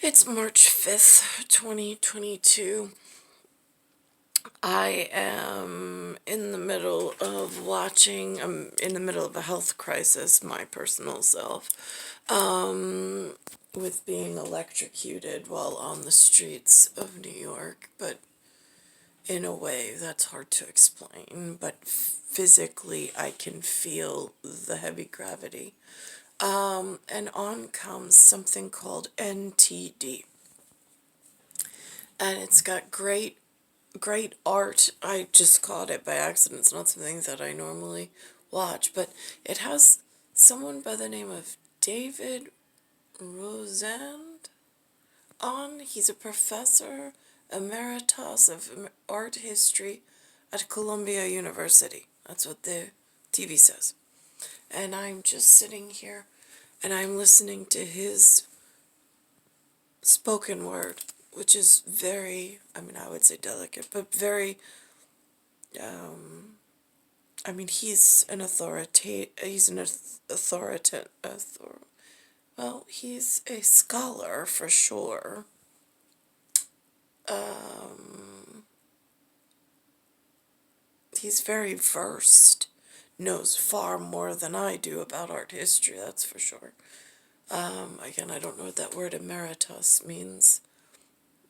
It's March 5th, 2022. I am in the middle of I'm in the middle of a health crisis, my personal self, with being electrocuted while on the streets of New York, but in a way that's hard to explain, but physically I can feel the heavy gravity. And on comes something called NTD. And it's got great art. I just caught it by accident. It's not something that I normally watch, but it has someone by the name of David Rosand on. He's a professor emeritus of art history at Columbia University. That's what the TV says. And I'm just sitting here and I'm listening to his spoken word, which is very, I would say delicate, but very, he's an he's a scholar for sure. He's very versed, knows far more than I do about art history, that's for sure. Again, I don't know what that word emeritus means.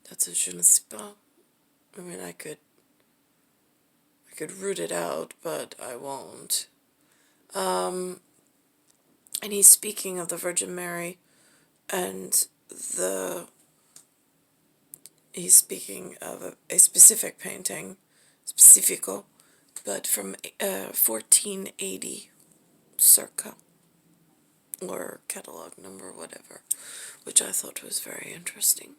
That's a je ne sais pas. I could root it out, but I won't. And he's speaking of the Virgin Mary, and he's speaking of a specific painting, specifico, but from 1480, circa, or catalog number, whatever, which I thought was very interesting.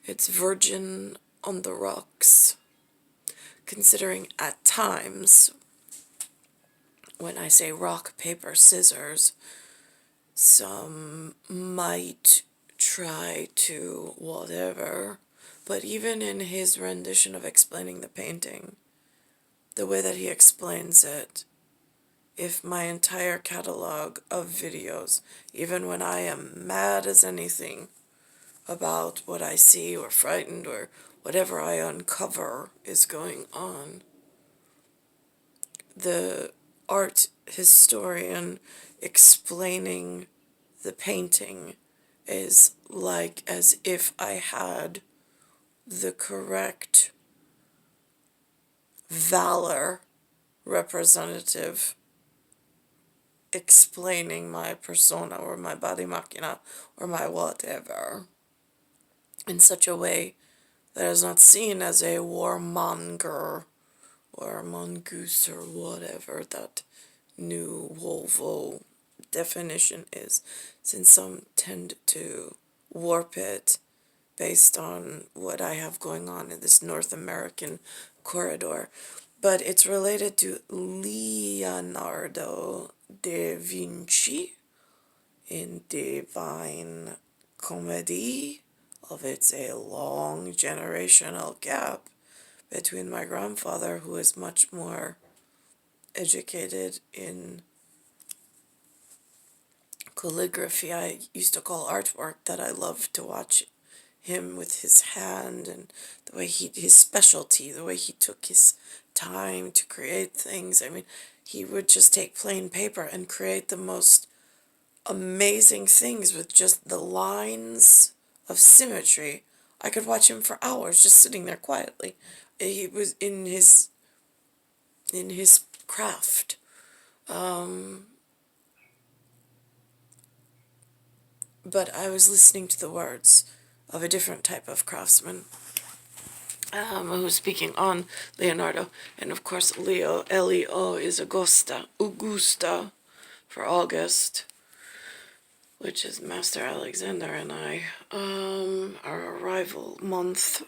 It's Virgin on the Rocks, considering at times, when I say rock, paper, scissors, some might try to whatever, but even in his rendition of explaining the painting, the way that he explains it, if my entire catalog of videos, even when I am mad as anything about what I see or frightened or whatever I uncover is going on, the art historian explaining the painting is like as if I had the correct valor representative explaining my persona or my body machina or my whatever in such a way that is not seen as a warmonger or a mongoose or whatever that new Volvo definition is, since some tend to warp it based on what I have going on in this North American corridor. But it's related to Leonardo da Vinci in Divine Comedy, of it's a long generational gap between my grandfather, who is much more educated in calligraphy, I used to call artwork, that I loved to watch him with his hand and the way his specialty, the way he took his time to create things. He would just take plain paper and create the most amazing things with just the lines of symmetry. I could watch him for hours just sitting there quietly. He was in his craft. But I was listening to the words of a different type of craftsman who was speaking on Leonardo. And of course, Leo, L-E-O, is Augusta for August, which is Master Alexander and I, our arrival month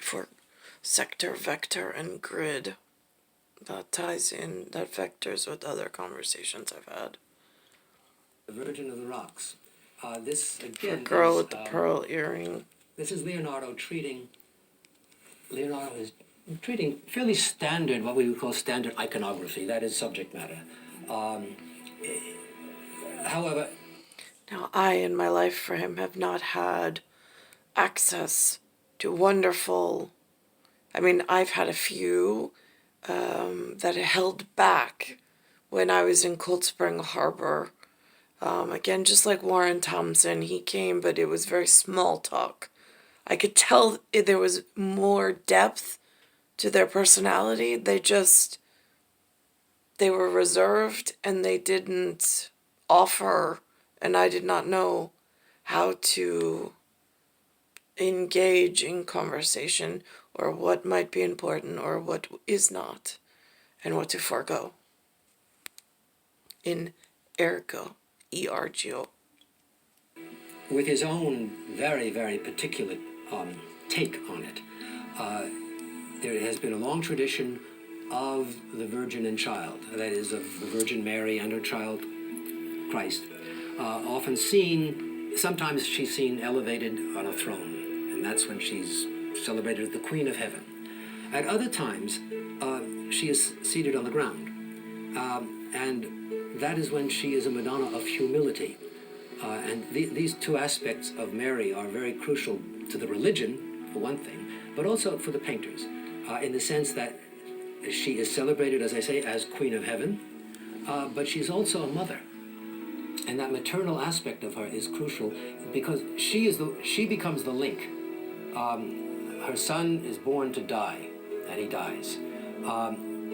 for sector, vector, and grid. That ties in, that vectors with other conversations I've had. The Virgin of the Rocks. This again. For girl with the pearl earring. This is Leonardo is treating fairly standard, what we would call standard iconography. That is subject matter. However, Now, I, in my life frame, have not had access to wonderful. I mean, I've had a few that held back when I was in Cold Spring Harbor. Again, just like Warren Thompson, he came, but it was very small talk. I could tell there was more depth to their personality. They were reserved and they didn't offer, and I did not know how to engage in conversation or what might be important or what is not, and what to forego. In ergo, ERGO. With his own very, very particular take on it. There has been a long tradition of the Virgin and Child, that is, of the Virgin Mary and her child Christ, often seen, sometimes she's seen elevated on a throne, and that's when she's celebrated as the Queen of Heaven. At other times, she is seated on the ground, and that is when she is a Madonna of humility. And these two aspects of Mary are very crucial to the religion, for one thing, but also for the painters, in the sense that she is celebrated, as I say, as Queen of Heaven, but she's also a mother. And that maternal aspect of her is crucial because she becomes the link. Her son is born to die, and he dies.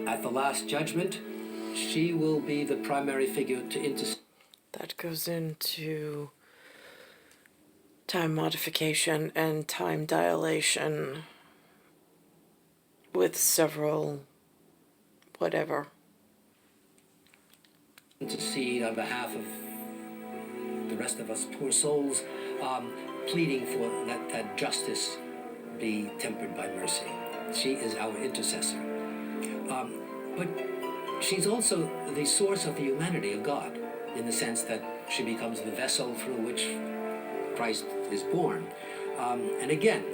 At the Last Judgment, she will be the primary figure to intercede. That goes into time modification and time dilation with several whatever. Intercede on behalf of the rest of us poor souls, pleading for that justice be tempered by mercy. She is our intercessor. But she's also the source of the humanity of God, in the sense that she becomes the vessel through which Christ is born. And again,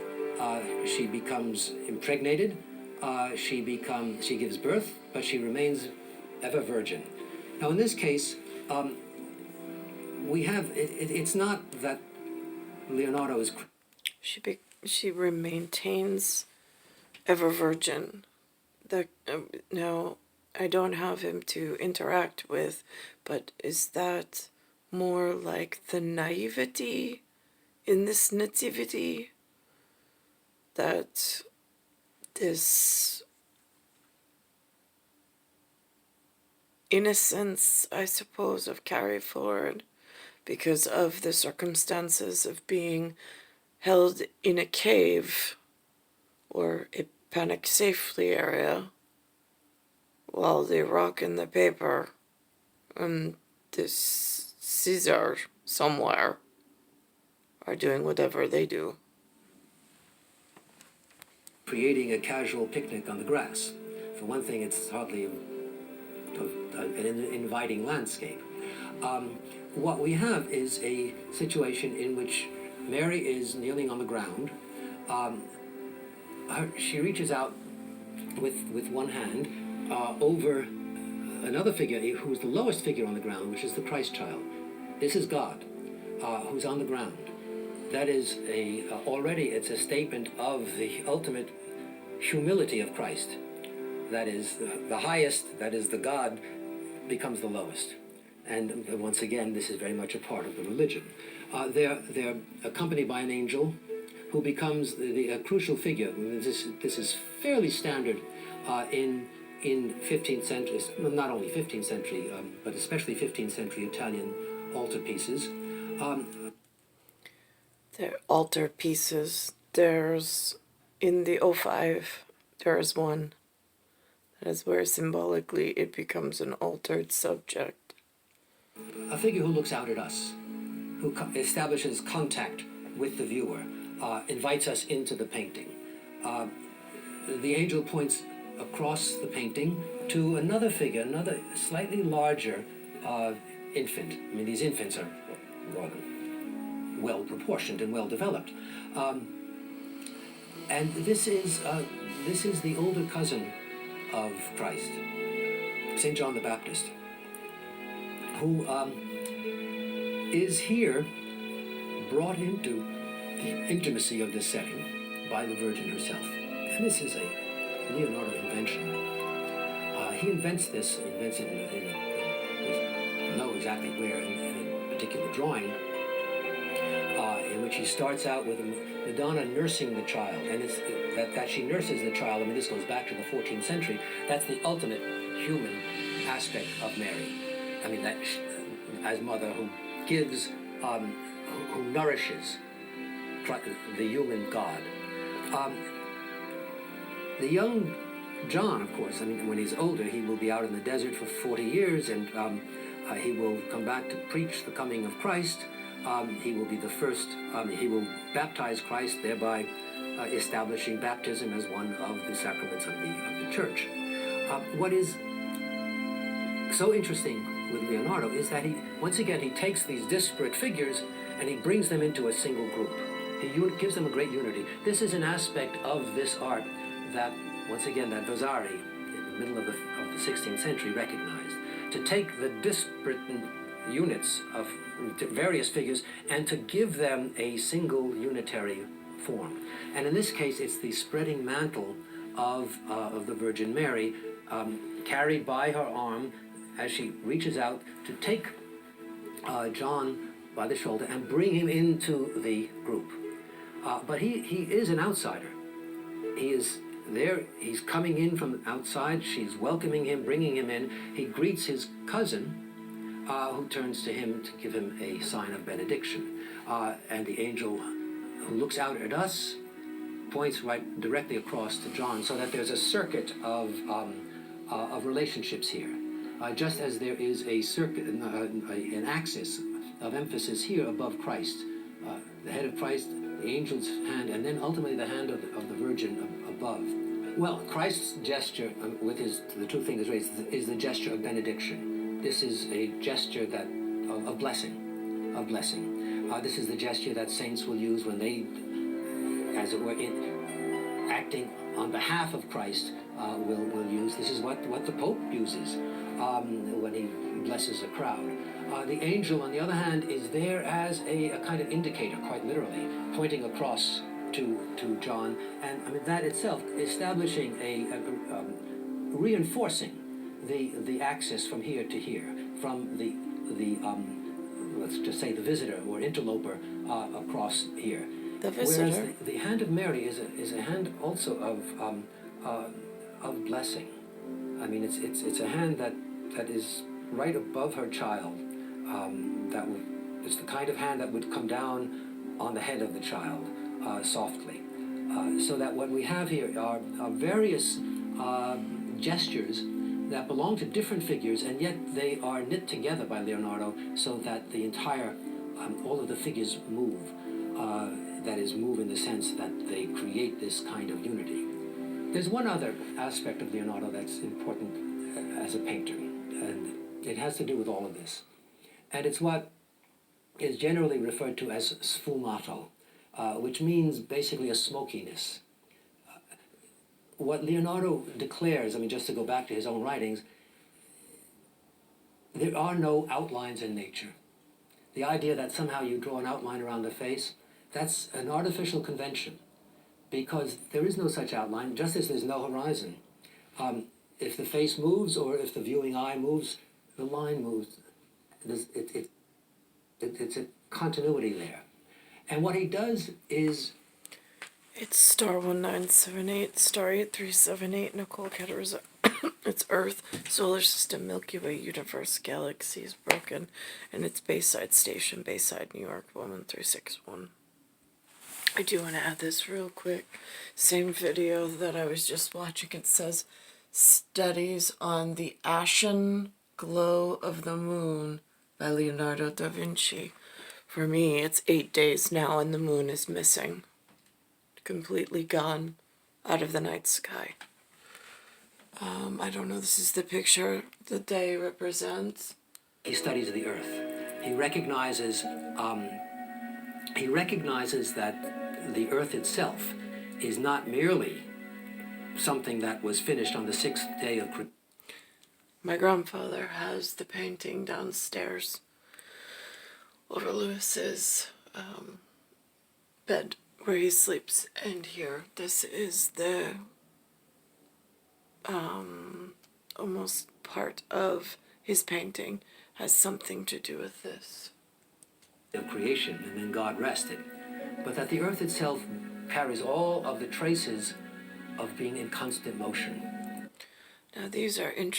she becomes impregnated, she gives birth, but she remains ever virgin. Now in this case, we have, it's not that Leonardo is... She maintains ever virgin. Now, I don't have him to interact with, but is that more like the naivety in this nativity? That this innocence, I suppose, of carry forward because of the circumstances of being held in a cave or a panic safely area while they rock in the paper and this Caesar somewhere are doing whatever they do. Creating a casual picnic on the grass. For one thing, it's hardly an inviting landscape. What we have is a situation in which Mary is kneeling on the ground. She reaches out with one hand over another figure who's the lowest figure on the ground, which is the Christ child. This is God, who's on the ground. That is already it's a statement of the ultimate humility of Christ. That is the highest, that is the God, becomes the lowest. And once again, this is very much a part of the religion. They're accompanied by an angel who becomes a crucial figure. This is fairly standard in 15th century, not only 15th century, but especially 15th century Italian altarpieces. They're altarpieces. There's, in the O5, there's one. That is where symbolically it becomes an altered subject. A figure who looks out at us, who establishes contact with the viewer, invites us into the painting. The angel points across the painting to another figure, another slightly larger infant. I mean, these infants are rather well proportioned and well developed. And this is the older cousin of Christ, St. John the Baptist, who is here brought into the intimacy of this setting by the Virgin herself. And this is a Leonardo invention. He invents it we know exactly where in a particular drawing, in which he starts out with Madonna nursing the child, and it's that she nurses the child. I mean, this goes back to the 14th century. That's the ultimate human aspect of Mary. I mean, that as mother who gives, who nourishes the human God. The young John, of course, I mean, when he's older, he will be out in the desert for 40 years, and he will come back to preach the coming of Christ. He will be the first, he will baptize Christ, thereby establishing baptism as one of the sacraments of the church. What is so interesting with Leonardo is that once again, he takes these disparate figures and he brings them into a single group. He gives them a great unity. This is an aspect of this art that, once again, that Vasari, in the middle of the 16th century, recognized. To take the disparate units of various figures and to give them a single unitary form. And in this case, it's the spreading mantle of the Virgin Mary, carried by her arm as she reaches out to take John by the shoulder and bring him into the group. But he is an outsider. He is there, he's coming in from outside, she's welcoming him, bringing him in. He greets his cousin, who turns to him to give him a sign of benediction. And the angel who looks out at us points right directly across to John, so that there's a circuit of relationships here. Just as there is a circuit, an axis of emphasis here above Christ, the head of Christ, the angel's hand, and then ultimately the hand of the Virgin above. Well, Christ's gesture with the two fingers raised is the gesture of benediction. This is a gesture of blessing, this is the gesture that saints will use when they, as it were, acting on behalf of Christ, will use. This is what the Pope uses when he blesses a crowd. The angel, on the other hand, is there as a kind of indicator, quite literally, pointing across to John, and I mean that itself establishing reinforcing the axis from here to here, from the let's just say the visitor or interloper across here. The visitor. Whereas the hand of Mary is a hand also of blessing. I mean, it's a hand that is right above her child. It's the kind of hand that would come down on the head of the child softly. So that what we have here are various gestures that belong to different figures, and yet they are knit together by Leonardo so that the entire, all of the figures move. That is, move in the sense that they create this kind of unity. There's one other aspect of Leonardo that's important as a painter, and it has to do with all of this. And it's what is generally referred to as sfumato, which means basically a smokiness. What Leonardo declares, I mean, just to go back to his own writings, there are no outlines in nature. The idea that somehow you draw an outline around the face, that's an artificial convention, because there is no such outline, just as there's no horizon. If the face moves, or if the viewing eye moves, the line moves. It's a continuity there. And what he does is... It's star 1978, star 8378, Nicole, Cattaruzza. It's Earth, solar system, Milky Way, universe, galaxies, broken, and it's Bayside Station, Bayside, New York, 11361. I do want to add this real quick. Same video that I was just watching, it says, Studies on the Ashen Glow of the Moon by Leonardo da Vinci. For me, it's 8 days now and the moon is missing. Completely gone out of the night sky. I don't know, this is the picture the day represents. He studies the earth. He recognizes that the earth itself is not merely something that was finished on the 6th day of creation. My My grandfather has the painting downstairs over Lewis's bed where he sleeps. And here, this is the almost part of his painting has something to do with this. Of creation, and then God rested. But that the earth itself carries all of the traces of being in constant motion. Now these are interesting.